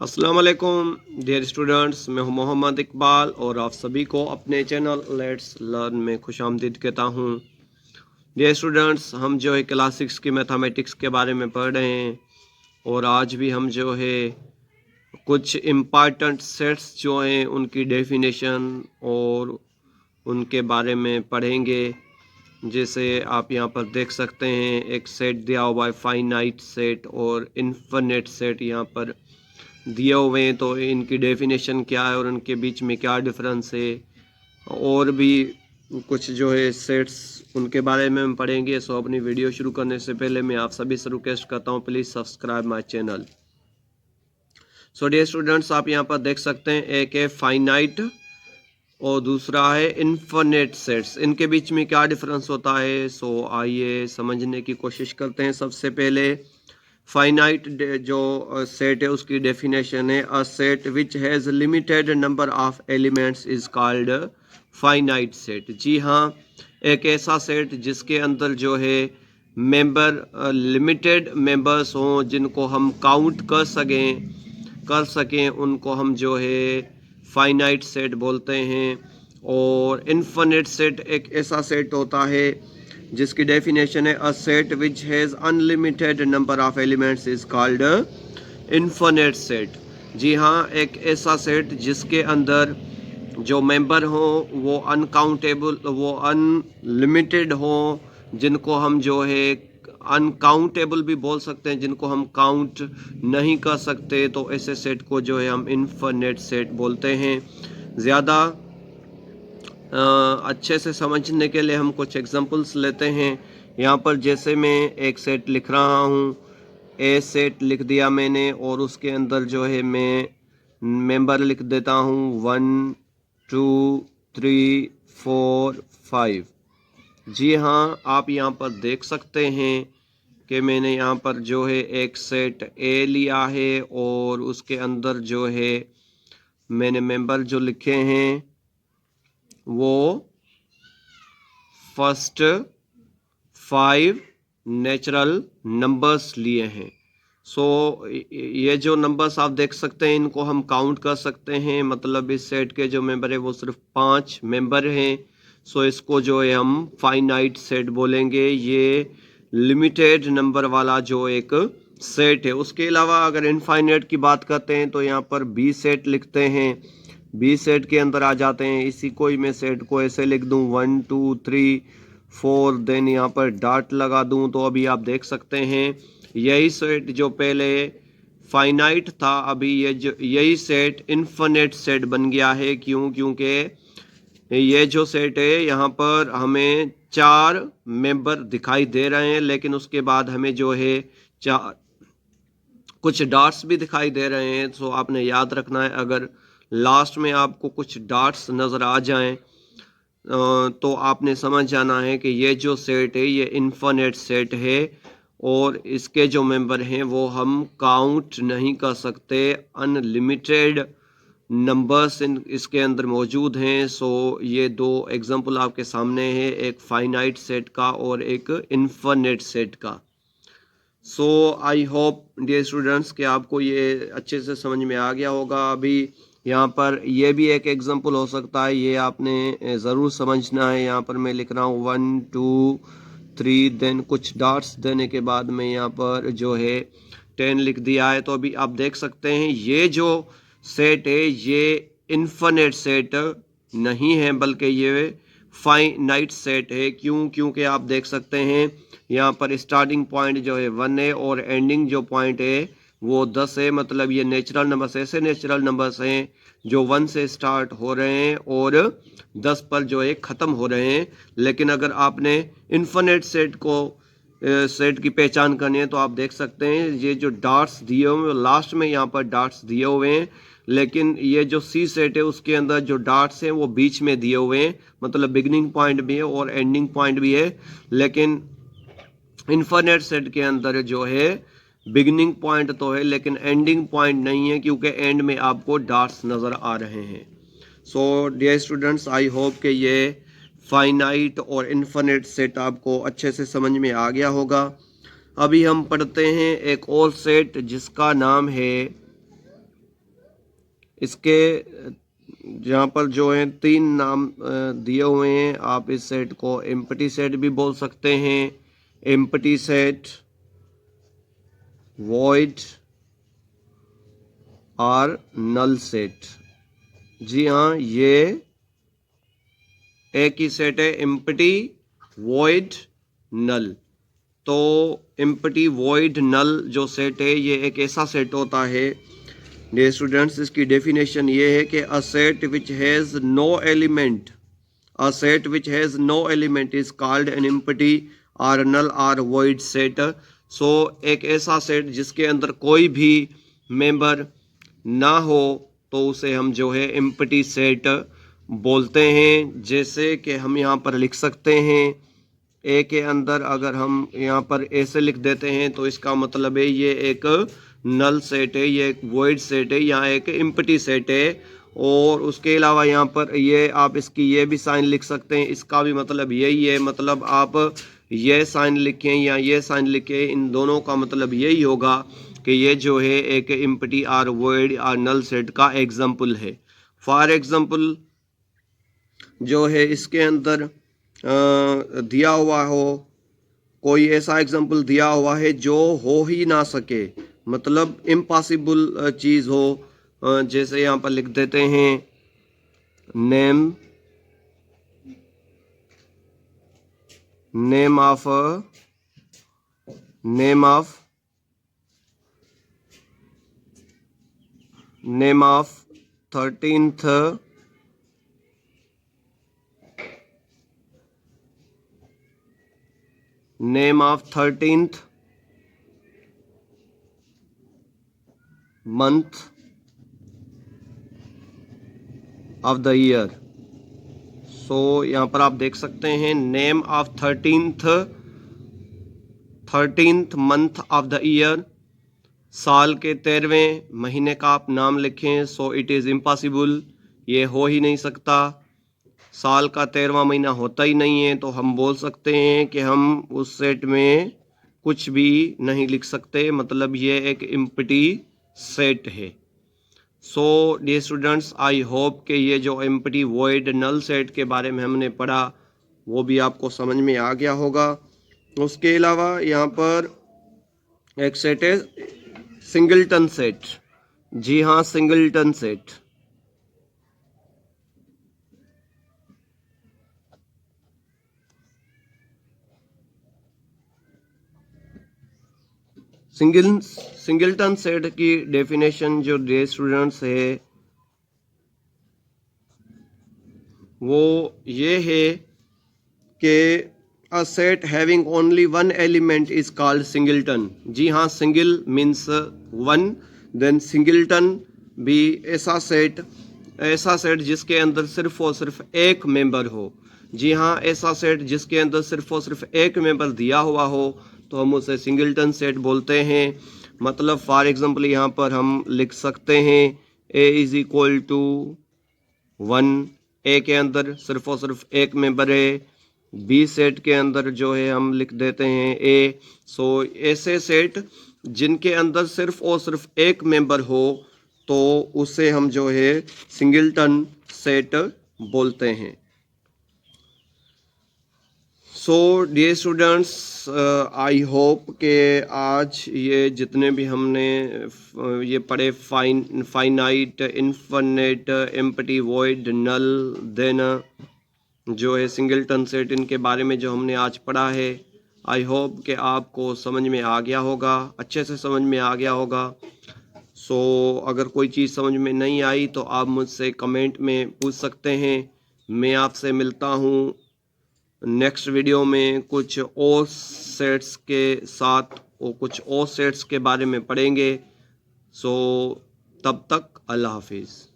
अस्सलाम वालेकुम dear students, मैं हूं मोहम्मद इकबाल और आप सभी को अपने चैनल लेट्स लर्न में खुशामदीद कहता हूं। डियर स्टूडेंट्स, हम जो है क्लास 6 की मैथमेटिक्स के बारे में पढ़ रहे हैं और आज भी हम जो है कुछ इम्पॉर्टेंट सेट्स जो हैं उनकी डेफिनेशन और उनके बारे में पढ़ेंगे। जैसे आप यहाँ पर देख सकते हैं, एक सेट दिया हुआ है फाइनाइट सेट और इन्फिनिट सेट यहाँ पर दिए हुए हैं, तो इनकी डेफिनेशन क्या है और उनके बीच में क्या डिफरेंस है और भी कुछ जो है सेट्स उनके बारे में हम पढ़ेंगे। सो अपनी वीडियो शुरू करने से पहले मैं आप सभी से रिक्वेस्ट करता हूँ, please subscribe my channel. So dear students, आप यहाँ पर देख सकते हैं, एक है फाइनाइट और दूसरा है इन्फिनिट सेट्स। इनके बीच में क्या डिफरेंस होता है, सो आइए समझने की कोशिश करते हैं। सबसे पहले फाइनाइट जो सेट है उसकी डेफिनेशन है, a set which has limited number of elements is called finite set. जी हाँ, एक ऐसा सेट जिसके अंदर जो है मेंबर लिमिटेड मेंबर्स हों, जिनको हम काउंट कर सकें उनको हम जो है फाइनाइट सेट बोलते हैं। और इन्फिनिट सेट एक ऐसा सेट होता है जिसकी डेफिनेशन है, a set which has unlimited number of elements is called infinite set. जी हाँ, एक ऐसा सेट जिसके अंदर जो मेंबर हो वो अनकाउंटेबल, वो अनलिमिटेड हो, जिनको हम जो है अनकाउंटेबल भी बोल सकते हैं, जिनको हम काउंट नहीं कर सकते, तो ऐसे सेट को जो है हम इन्फिनिट सेट बोलते हैं। ज़्यादा अच्छे से समझने के लिए हम कुछ एग्जांपल्स लेते हैं। यहाँ पर जैसे मैं एक सेट लिख रहा हूँ, ए सेट लिख दिया मैंने और उसके अंदर जो है मैं मेंबर लिख देता हूँ 1 2 3 4 5। जी हाँ, आप यहाँ पर देख सकते हैं कि मैंने यहाँ पर जो है एक सेट ए लिया है और उसके अंदर जो है मैंने मेंबर जो लिखे हैं वो फर्स्ट 5 नेचुरल नंबर्स लिए हैं। सो ये जो नंबर्स आप देख सकते हैं इनको हम काउंट कर सकते हैं, मतलब इस सेट के जो मेंबर है वो सिर्फ 5 मेंबर हैं। सो इसको जो है हम फाइनाइट सेट बोलेंगे। ये लिमिटेड नंबर वाला जो एक सेट है। उसके अलावा अगर इनफाइनाइट की बात करते हैं तो यहाँ पर बी सेट लिखते हैं। बी सेट के अंदर आ जाते हैं, इसी को ही मैं सेट को ऐसे लिख दूं 1 2 3 4, देन यहाँ पर डॉट लगा दूं तो अभी आप देख सकते हैं यही सेट जो पहले फाइनाइट था, अभी यही सेट इन्फिनिट सेट बन गया है। क्योंकि ये जो सेट है यहाँ पर हमें 4 मेंबर दिखाई दे रहे हैं, लेकिन उसके बाद हमें जो है चार कुछ डॉट्स भी दिखाई दे रहे हैं। तो आपने याद रखना है, अगर लास्ट में आपको कुछ डॉट्स नज़र आ जाएं तो आपने समझ जाना है कि ये जो सेट है ये इन्फिनिट सेट है और इसके जो मेंबर हैं वो हम काउंट नहीं कर सकते। अनलिमिटेड नंबर्स इसके अंदर मौजूद हैं। सो ये दो एग्जांपल आपके सामने है, एक फाइनाइट सेट का और एक इन्फिनिट सेट का। सो आई होप डियर स्टूडेंट्स कि आपको ये अच्छे से समझ में आ गया होगा। अभी यहाँ पर ये भी एक एग्जांपल हो सकता है, ये आपने ज़रूर समझना है। यहाँ पर मैं लिख रहा हूँ 1 2 3, देन कुछ डॉट्स देने के बाद में यहाँ पर जो है 10 लिख दिया है। तो अभी आप देख सकते हैं ये जो सेट है ये इन्फिनिट सेट नहीं है, बल्कि ये फाइनाइट सेट है। क्योंकि आप देख सकते हैं यहाँ पर स्टार्टिंग पॉइंट जो है 1 है और एंडिंग जो पॉइंट है वो 10 है। मतलब ये नेचुरल नंबर्स, ऐसे नेचुरल नंबर्स हैं जो 1 से स्टार्ट हो रहे हैं और 10 पर जो है ख़त्म हो रहे हैं। लेकिन अगर आपने इन्फिनिट सेट की पहचान करनी है तो आप देख सकते हैं ये जो डॉट्स दिए हुए हैं लास्ट में यहाँ पर डॉट्स दिए हुए हैं, लेकिन ये जो सी सेट है उसके अंदर जो डॉट्स हैं वो बीच में दिए हुए हैं, मतलब बिगिनिंग पॉइंट भी है और एंडिंग पॉइंट भी है। लेकिन इन्फिनिट सेट के अंदर जो है बिगिनिंग पॉइंट तो है लेकिन एंडिंग पॉइंट नहीं है, क्योंकि एंड में आपको डॉट्स नज़र आ रहे हैं। So dear students, I hope कि ये फाइनाइट और इन्फिनिट सेट आपको अच्छे से समझ में आ गया होगा। अभी हम पढ़ते हैं एक और सेट जिसका नाम है इसके यहाँ पर जो है 3 नाम दिए हुए हैं। आप इस सेट को एम्प्टी सेट भी बोल सकते हैं, एम्प्टी सेट, वॉइड और नल सेट। जी हाँ, ये एक ही सेट है, एम्प्टी, वॉइड, नल। तो एम्प्टी, वॉइड, नल जो सेट है ये एक ऐसा सेट होता है डियर स्टूडेंट्स, इसकी डेफिनेशन ये है कि a set which has no element, a set which has no element is called an empty और नल और वॉइड सेट। सो एक ऐसा सेट जिसके अंदर कोई भी मेंबर ना हो तो उसे हम जो है एम्प्टी सेट बोलते हैं। जैसे कि हम यहाँ पर लिख सकते हैं, ए के अंदर अगर हम यहाँ पर ऐसे लिख देते हैं तो इसका मतलब है ये एक नल सेट है, ये एक वॉइड सेट है, यहाँ एक एम्प्टी सेट है। और उसके अलावा यहाँ पर ये आप इसकी ये भी साइन लिख सकते हैं, इसका भी मतलब यही है। मतलब आप ये साइन लिखें या ये साइन लिखें, इन दोनों का मतलब यही होगा कि ये जो है एक एम्प्टी और वॉइड और नल सेट का एग्जाम्पल है। फॉर एग्जाम्पल जो है इसके अंदर दिया हुआ हो, कोई ऐसा एग्जाम्पल दिया हुआ है जो हो ही ना सके, मतलब इम्पॉसिबल चीज़ हो। जैसे यहाँ पर लिख देते हैं name of 13th month of the year। सो यहाँ पर आप देख सकते हैं name of 13th month of the year, साल के 13वें महीने का आप नाम लिखें। सो इट इज़ इम्पॉसिबल, ये हो ही नहीं सकता, साल का 13वां महीना होता ही नहीं है। तो हम बोल सकते हैं कि हम उस सेट में कुछ भी नहीं लिख सकते, मतलब ये एक एम्प्टी सेट है। So dear students, I hope कि ये जो एम्प्टी, वॉइड, नल सेट के बारे में हमने पढ़ा वो भी आपको समझ में आ गया होगा। उसके अलावा यहाँ पर एक सेट है सिंगलटन सेट। जी हाँ, सिंगलटन सेट। सिंगलटन सेट की डेफिनेशन जो डियर स्टूडेंट्स है वो ये है कि a set having only one element is called singleton. जी हाँ, single means one, then singleton भी ऐसा सेट जिसके अंदर सिर्फ और सिर्फ एक मेंबर हो। जी हाँ, ऐसा सेट जिसके अंदर सिर्फ और सिर्फ एक मेंबर दिया हुआ हो तो हम उसे सिंगलटन सेट बोलते हैं। मतलब फॉर एग्जांपल यहाँ पर हम लिख सकते हैं a इज इक्वल टू 1, ए के अंदर सिर्फ और सिर्फ एक मेंबर है, बी सेट के अंदर जो है हम लिख देते हैं ए। सो ऐसे सेट जिनके अंदर सिर्फ और सिर्फ एक मेंबर हो तो उसे हम जो है सिंगलटन सेट बोलते हैं। So dear students, I hope के आज ये जितने भी हमने ये पढ़े finite, infinite, empty, void, null, then जो है सिंगलटन सेट, इनके बारे में जो हमने आज पढ़ा है, आई होप कि आपको समझ में आ गया होगा, अच्छे से समझ में आ गया होगा। सो अगर कोई चीज़ समझ में नहीं आई तो आप मुझसे कमेंट में पूछ सकते हैं। मैं आपसे मिलता हूँ नेक्स्ट वीडियो में कुछ और सेट्स के साथ, और कुछ और सेट्स के बारे में पढ़ेंगे। सो तब तक अल्लाह हाफिज़।